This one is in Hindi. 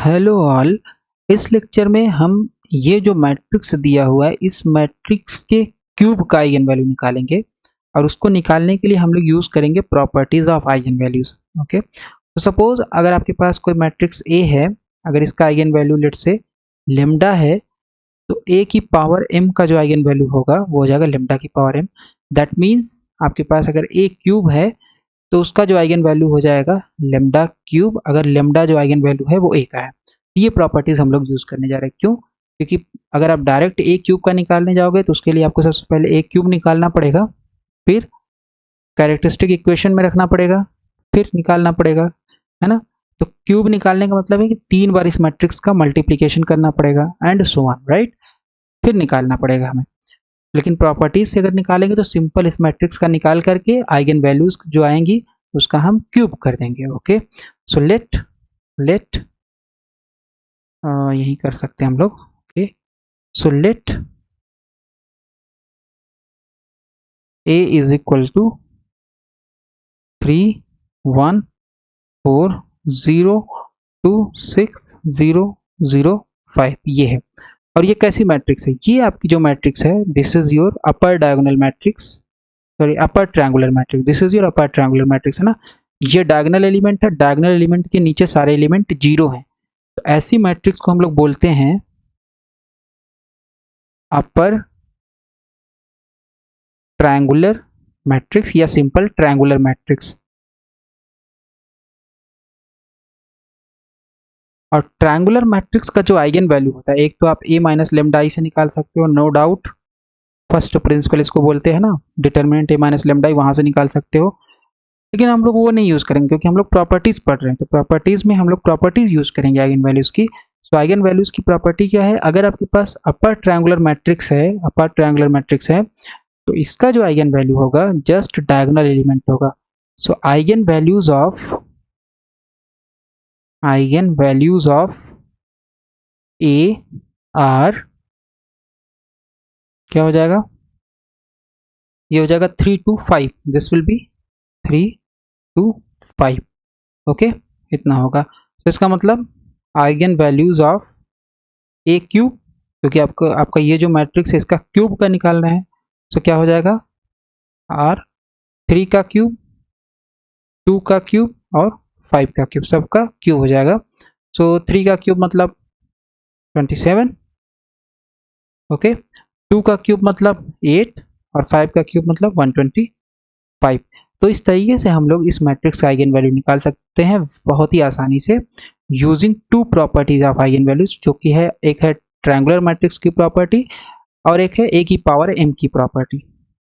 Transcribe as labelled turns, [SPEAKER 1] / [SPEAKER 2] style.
[SPEAKER 1] Hello all. इस लेक्चर में हम ये जो मैट्रिक्स दिया हुआ है इस मैट्रिक्स के क्यूब का आइगन वैल्यू निकालेंगे और उसको निकालने के लिए हम लोग यूज़ करेंगे properties of eigen values. Okay, तो सपोज अगर आपके पास कोई मैट्रिक्स ए है, अगर इसका आइगन वैल्यू लेट से लेमडा है, तो ए की पावर एम का जो आइगन वैल्यू होगा वो हो जाएगा लेमडा की पावर एम। दैट मीन्स आपके पास अगर ए क्यूब है तो उसका जो आइगन वैल्यू हो जाएगा लेमडा क्यूब, अगर लेमडा जो आइगन वैल्यू है वो ए का है। ये प्रॉपर्टीज हम लोग यूज करने जा रहे हैं। क्यों? क्योंकि अगर आप डायरेक्ट ए क्यूब का निकालने जाओगे तो उसके लिए आपको सबसे पहले ए क्यूब निकालना पड़ेगा, फिर कैरेक्टरिस्टिक इक्वेशन में रखना पड़ेगा, फिर निकालना पड़ेगा, है ना। तो क्यूब निकालने का मतलब है कि 3 बार इस मैट्रिक्स का मल्टीप्लीकेशन करना पड़ेगा एंड सो ऑन, राइट। फिर निकालना पड़ेगा हमें। लेकिन प्रॉपर्टीज से अगर निकालेंगे तो सिंपल इस मैट्रिक्स का निकाल करके आइगन वैल्यूज जो आएंगी उसका हम क्यूब कर देंगे। ओके, सो लेट यही कर सकते हैं हम लोग। Okay, so let a is equal to 3 1 4 0 2 6 0 0 5 ये है। और ये कैसी मैट्रिक्स है? ये आपकी जो मैट्रिक्स है, this is your upper diagonal matrix, sorry upper triangular matrix, this is your upper triangular matrix, है ना। ये डायगोनल एलिमेंट है, डायगोनल एलिमेंट के नीचे सारे एलिमेंट जीरो हैं, तो ऐसी मैट्रिक्स को हम लोग बोलते हैं अपर ट्रायंगुलर मैट्रिक्स या सिंपल ट्रायंगुलर मैट्रिक्स। और ट्रायंगुलर मैट्रिक्स का जो आइगन वैल्यू होता है, एक तो आप a माइनस लेमडा आई से निकाल सकते हो, नो डाउट, फर्स्ट प्रिंसिपल इसको बोलते हैं ना, determinant a minus lambda I, वहां से निकाल सकते हो। लेकिन हम लोग वो नहीं यूज करेंगे क्योंकि हम लोग प्रॉपर्टीज पढ़ रहे हैं, तो प्रॉपर्टीज में हम लोग प्रॉपर्टीज यूज करेंगे आइगन वैल्यूज की। सो आइगन वैल्यूज की प्रॉपर्टी क्या है? अगर आपके पास अपर ट्रायंगुलर मैट्रिक्स है, अपर ट्रायंगुलर मैट्रिक्स है, तो इसका जो आइगन वैल्यू होगा जस्ट डायगोनल एलिमेंट होगा। So eigenvalues of A are क्या हो जाएगा? ये हो जाएगा 3 to 5, this will be 3 to 5। Okay, इतना होगा। तो इसका मतलब eigenvalues of A cube, क्योंकि आपका ये जो मैट्रिक्स है इसका क्यूब का निकालना है, तो क्या हो जाएगा? आर 3 का क्यूब, 2 का क्यूब और 5 का क्यूब, सबका क्यूब हो जाएगा। सो 3 का क्यूब मतलब 27, ओके, 2 का क्यूब मतलब 8 और 5 का क्यूब मतलब 125। तो इस तरीके से हम लोग इस मैट्रिक्स का आइगन वैल्यू निकाल सकते हैं बहुत ही आसानी से using 2 properties of eigen values, जो कि है एक है ट्रायंगुलर मैट्रिक्स की प्रॉपर्टी और एक है ए की पावर एम की प्रॉपर्टी।